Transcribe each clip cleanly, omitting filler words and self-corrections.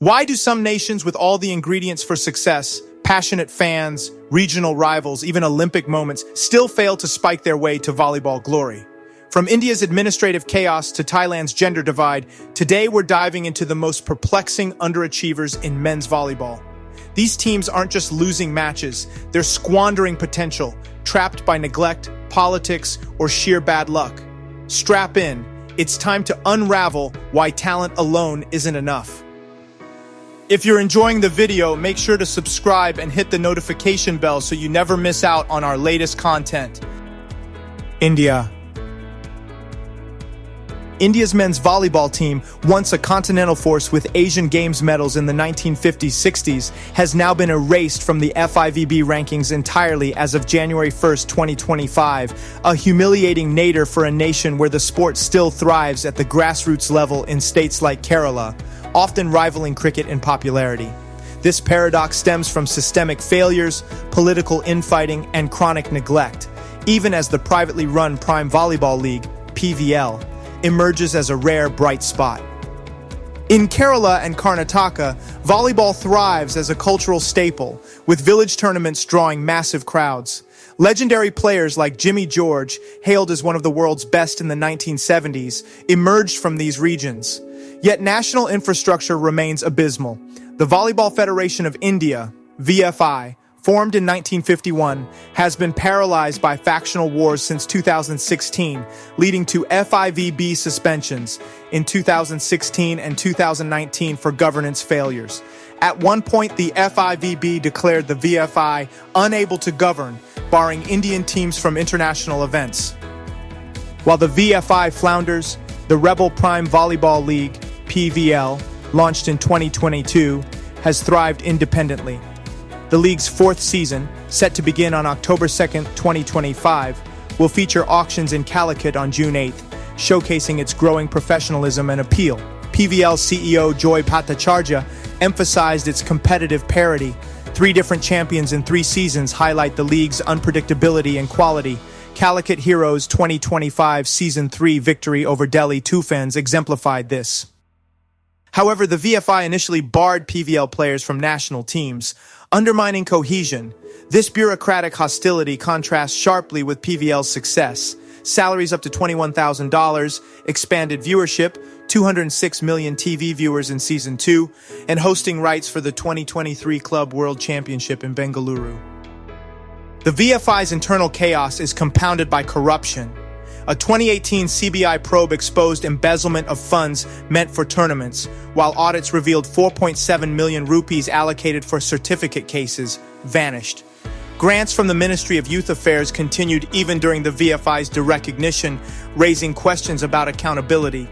Why do some nations with all the ingredients for success, passionate fans, regional rivals, even Olympic moments, still fail to spike their way to volleyball glory? From India's administrative chaos to Thailand's gender divide, today we're diving into the most perplexing underachievers in men's volleyball. These teams aren't just losing matches, they're squandering potential, trapped by neglect, politics, or sheer bad luck. Strap in, it's time to unravel why talent alone isn't enough. If you're enjoying the video, make sure to subscribe and hit the notification bell so you never miss out on our latest content. India's men's volleyball team, once a continental force with Asian Games medals in the 1950s-60s, has now been erased from the FIVB rankings entirely as of January 1st, 2025, a humiliating nadir for a nation where the sport still thrives at the grassroots level in states like Kerala, often rivaling cricket in popularity. This paradox stems from systemic failures, political infighting, and chronic neglect, even as the privately run Prime Volleyball League, PVL, emerges as a rare bright spot. In Kerala and Karnataka, volleyball thrives as a cultural staple, with village tournaments drawing massive crowds. Legendary players like Jimmy George, hailed as one of the world's best in the 1970s, emerged from these regions. Yet national infrastructure remains abysmal. The Volleyball Federation of India, VFI, formed in 1951, has been paralyzed by factional wars since 2016, leading to FIVB suspensions in 2016 and 2019 for governance failures. At one point, the FIVB declared the VFI unable to govern, barring Indian teams from international events. While the VFI flounders, the Rebel Prime Volleyball League, PVL, launched in 2022, has thrived independently. The league's fourth season, set to begin on October 2nd, 2025, will feature auctions in Calicut on June 8th, showcasing its growing professionalism and appeal. PVL CEO Joy Bhattacharya emphasized its competitive parity. 3 different champions in 3 seasons highlight the league's unpredictability and quality. Calicut Heroes' 2025 Season 3 victory over Delhi Tufans exemplified this. However, the VFI initially barred PVL players from national teams, undermining cohesion. This bureaucratic hostility contrasts sharply with PVL's success. Salaries up to $21,000, expanded viewership, 206 million TV viewers in Season 2, and hosting rights for the 2023 Club World Championship in Bengaluru. The VFI's internal chaos is compounded by corruption. A 2018 CBI probe exposed embezzlement of funds meant for tournaments, while audits revealed 4.7 million rupees allocated for certificate cases vanished. Grants from the Ministry of Youth Affairs continued even during the VFI's derecognition, raising questions about accountability.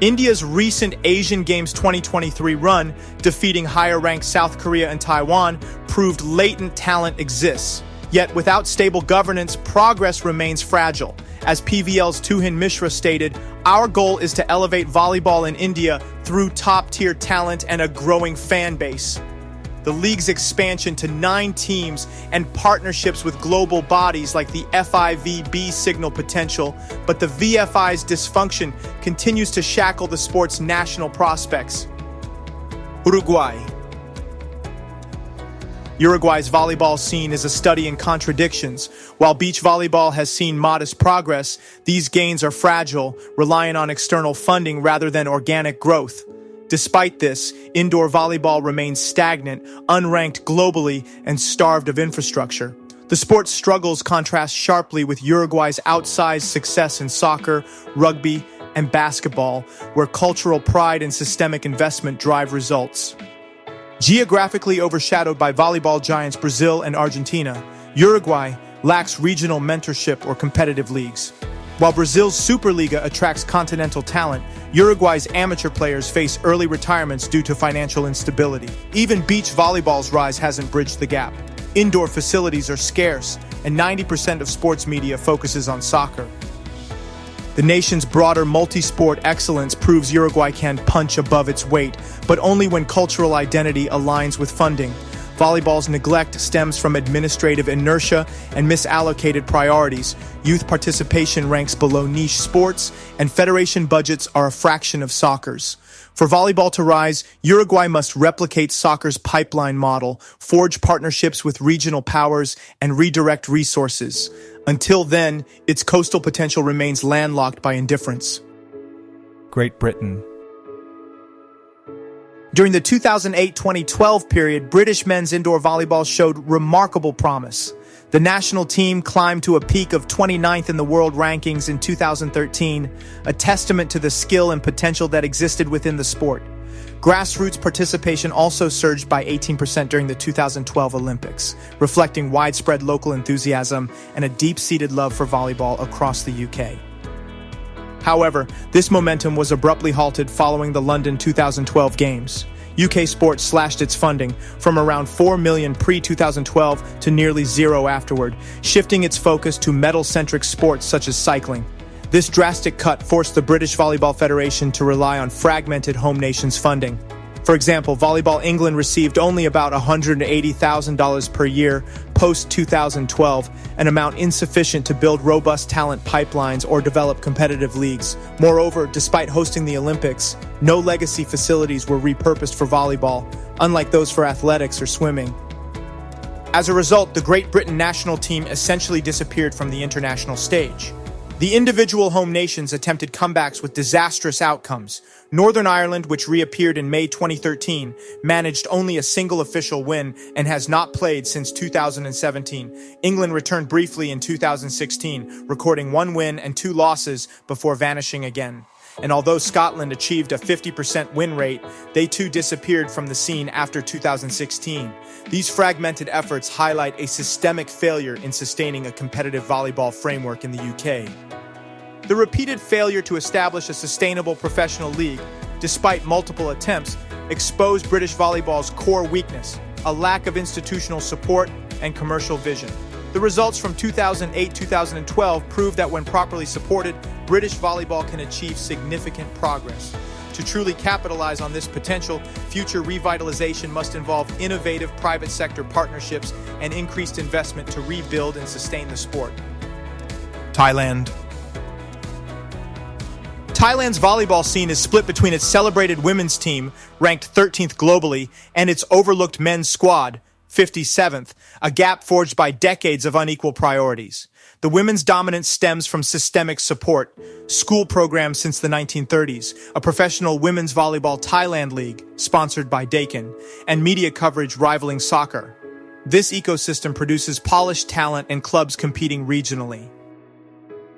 India's recent Asian Games 2023 run, defeating higher-ranked South Korea and Taiwan, proved latent talent exists. Yet without stable governance, progress remains fragile. As PVL's Tuhin Mishra stated, "Our goal is to elevate volleyball in India through top-tier talent and a growing fan base." The league's expansion to 9 teams and partnerships with global bodies like the FIVB signal potential, but the VFI's dysfunction continues to shackle the sport's national prospects. Uruguay's volleyball scene is a study in contradictions. While beach volleyball has seen modest progress, these gains are fragile, relying on external funding rather than organic growth. Despite this, indoor volleyball remains stagnant, unranked globally, and starved of infrastructure. The sport's struggles contrast sharply with Uruguay's outsized success in soccer, rugby, and basketball, where cultural pride and systemic investment drive results. Geographically overshadowed by volleyball giants Brazil and Argentina, Uruguay lacks regional mentorship or competitive leagues. While Brazil's Superliga attracts continental talent, Uruguay's amateur players face early retirements due to financial instability. Even beach volleyball's rise hasn't bridged the gap. Indoor facilities are scarce, and 90% of sports media focuses on soccer. The nation's broader multi-sport excellence proves Uruguay can punch above its weight, but only when cultural identity aligns with funding. Volleyball's neglect stems from administrative inertia and misallocated priorities. Youth participation ranks below niche sports, and federation budgets are a fraction of soccer's. For volleyball to rise, Uruguay must replicate soccer's pipeline model, forge partnerships with regional powers, and redirect resources. Until then, its coastal potential remains landlocked by indifference. Great Britain. During the 2008-2012 period, British men's indoor volleyball showed remarkable promise. The national team climbed to a peak of 29th in the world rankings in 2013, a testament to the skill and potential that existed within the sport. Grassroots participation also surged by 18% during the 2012 Olympics, reflecting widespread local enthusiasm and a deep-seated love for volleyball across the UK. However, this momentum was abruptly halted following the London 2012 Games. UK Sport slashed its funding from around $4 million pre-2012 to nearly zero afterward, shifting its focus to medal-centric sports such as cycling. This drastic cut forced the British Volleyball Federation to rely on fragmented home nations funding. For example, Volleyball England received only about $180,000 per year post-2012, an amount insufficient to build robust talent pipelines or develop competitive leagues. Moreover, despite hosting the Olympics, no legacy facilities were repurposed for volleyball, unlike those for athletics or swimming. As a result, the Great Britain national team essentially disappeared from the international stage. The individual home nations attempted comebacks with disastrous outcomes. Northern Ireland, which reappeared in May 2013, managed only a single official win and has not played since 2017. England returned briefly in 2016, recording 1 win and 2 losses before vanishing again. And although Scotland achieved a 50% win rate, they too disappeared from the scene after 2016. These fragmented efforts highlight a systemic failure in sustaining a competitive volleyball framework in the UK. The repeated failure to establish a sustainable professional league, despite multiple attempts, exposed British volleyball's core weakness, a lack of institutional support and commercial vision. The results from 2008-2012 prove that when properly supported, British volleyball can achieve significant progress. To truly capitalize on this potential, future revitalization must involve innovative private sector partnerships and increased investment to rebuild and sustain the sport. Thailand. Thailand's volleyball scene is split between its celebrated women's team, ranked 13th globally, and its overlooked men's squad, 57th, a gap forged by decades of unequal priorities. The women's dominance stems from systemic support, school programs since the 1930s, a professional women's volleyball Thailand league sponsored by Dakin, and media coverage rivaling soccer. This ecosystem produces polished talent and clubs competing regionally.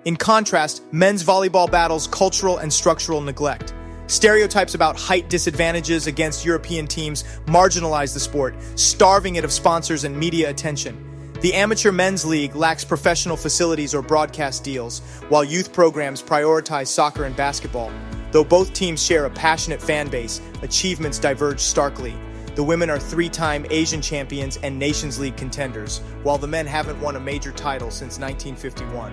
In contrast, men's volleyball battles cultural and structural neglect. Stereotypes about height disadvantages against European teams marginalize the sport, starving it of sponsors and media attention. The amateur men's league lacks professional facilities or broadcast deals, while youth programs prioritize soccer and basketball. Though both teams share a passionate fan base, achievements diverge starkly. The women are 3-time Asian champions and Nations League contenders, while the men haven't won a major title since 1951.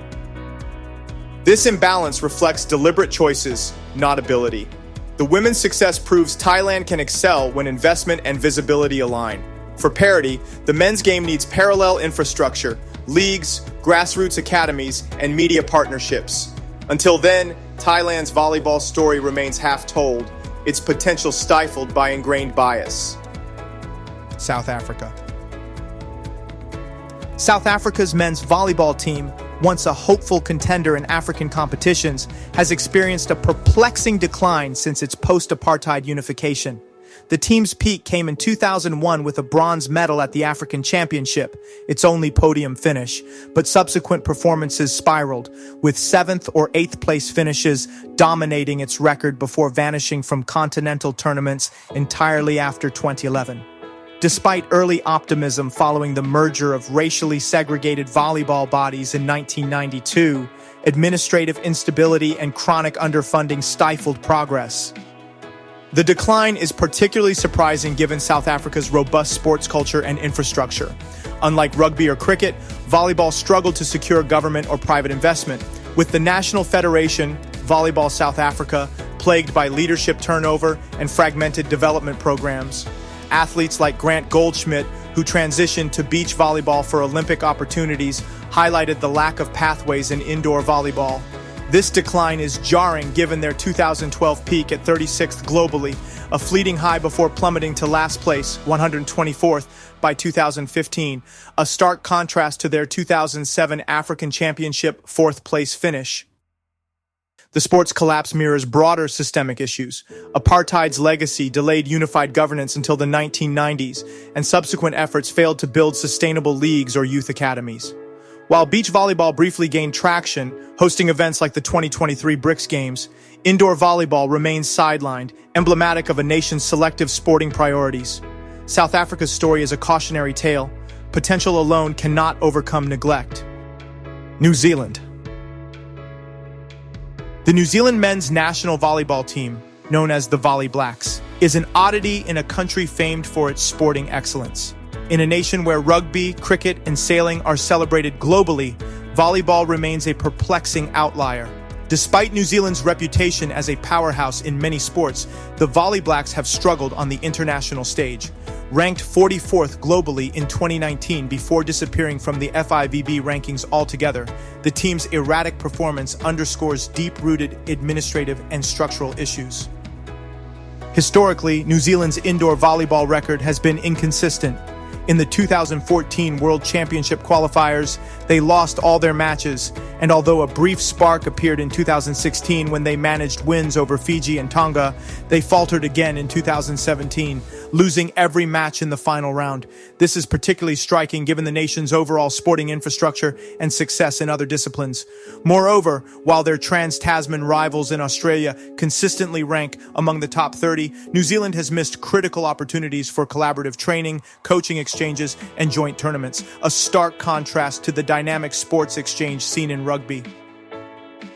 This imbalance reflects deliberate choices, not ability. The women's success proves Thailand can excel when investment and visibility align. For parity, the men's game needs parallel infrastructure, leagues, grassroots academies, and media partnerships. Until then, Thailand's volleyball story remains half-told, its potential stifled by ingrained bias. South Africa. South Africa's men's volleyball team, once a hopeful contender in African competitions, has experienced a perplexing decline since its post-apartheid unification. The team's peak came in 2001 with a bronze medal at the African Championship, its only podium finish, but subsequent performances spiraled, with 7th or 8th place finishes dominating its record before vanishing from continental tournaments entirely after 2011. Despite early optimism following the merger of racially segregated volleyball bodies in 1992, administrative instability and chronic underfunding stifled progress. The decline is particularly surprising given South Africa's robust sports culture and infrastructure. Unlike rugby or cricket, volleyball struggled to secure government or private investment, with the National Federation, Volleyball South Africa, plagued by leadership turnover and fragmented development programs. Athletes like Grant Goldschmidt, who transitioned to beach volleyball for Olympic opportunities, highlighted the lack of pathways in indoor volleyball. This decline is jarring given their 2012 peak at 36th globally, a fleeting high before plummeting to last place, 124th, by 2015, a stark contrast to their 2007 African Championship fourth-place finish. The sport's collapse mirrors broader systemic issues. Apartheid's legacy delayed unified governance until the 1990s, and subsequent efforts failed to build sustainable leagues or youth academies. While beach volleyball briefly gained traction, hosting events like the 2023 BRICS Games, indoor volleyball remains sidelined, emblematic of a nation's selective sporting priorities. South Africa's story is a cautionary tale. Potential alone cannot overcome neglect. New Zealand. The New Zealand men's national volleyball team, known as the Volley Blacks, is an oddity in a country famed for its sporting excellence. In a nation where rugby, cricket, and sailing are celebrated globally, volleyball remains a perplexing outlier. Despite New Zealand's reputation as a powerhouse in many sports, the Volley Blacks have struggled on the international stage. Ranked 44th globally in 2019 before disappearing from the FIVB rankings altogether, the team's erratic performance underscores deep-rooted administrative and structural issues. Historically, New Zealand's indoor volleyball record has been inconsistent. In the 2014 World Championship qualifiers, they lost all their matches, and although a brief spark appeared in 2016 when they managed wins over Fiji and Tonga, they faltered again in 2017, losing every match in the final round. This is particularly striking given the nation's overall sporting infrastructure and success in other disciplines. Moreover, while their trans-Tasman rivals in Australia consistently rank among the top 30, New Zealand has missed critical opportunities for collaborative training, coaching exchanges, and joint tournaments, a stark contrast to the dynamic sports exchange seen in rugby.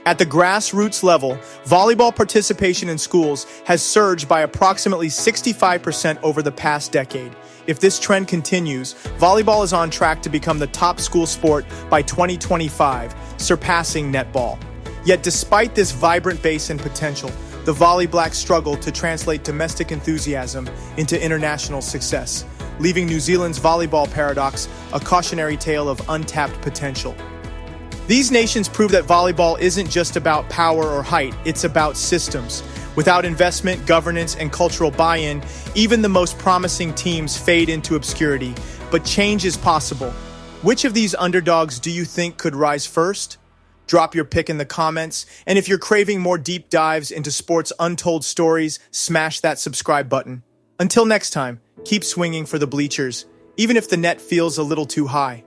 At the grassroots level, volleyball participation in schools has surged by approximately 65% over the past decade. If this trend continues, volleyball is on track to become the top school sport by 2025, surpassing netball. Yet despite this vibrant base and potential, the Volley Blacks struggle to translate domestic enthusiasm into international success, leaving New Zealand's volleyball paradox a cautionary tale of untapped potential. These nations prove that volleyball isn't just about power or height, it's about systems. Without investment, governance, and cultural buy-in, even the most promising teams fade into obscurity. But change is possible. Which of these underdogs do you think could rise first? Drop your pick in the comments, and if you're craving more deep dives into sports' untold stories, smash that subscribe button. Until next time, keep swinging for the bleachers, even if the net feels a little too high.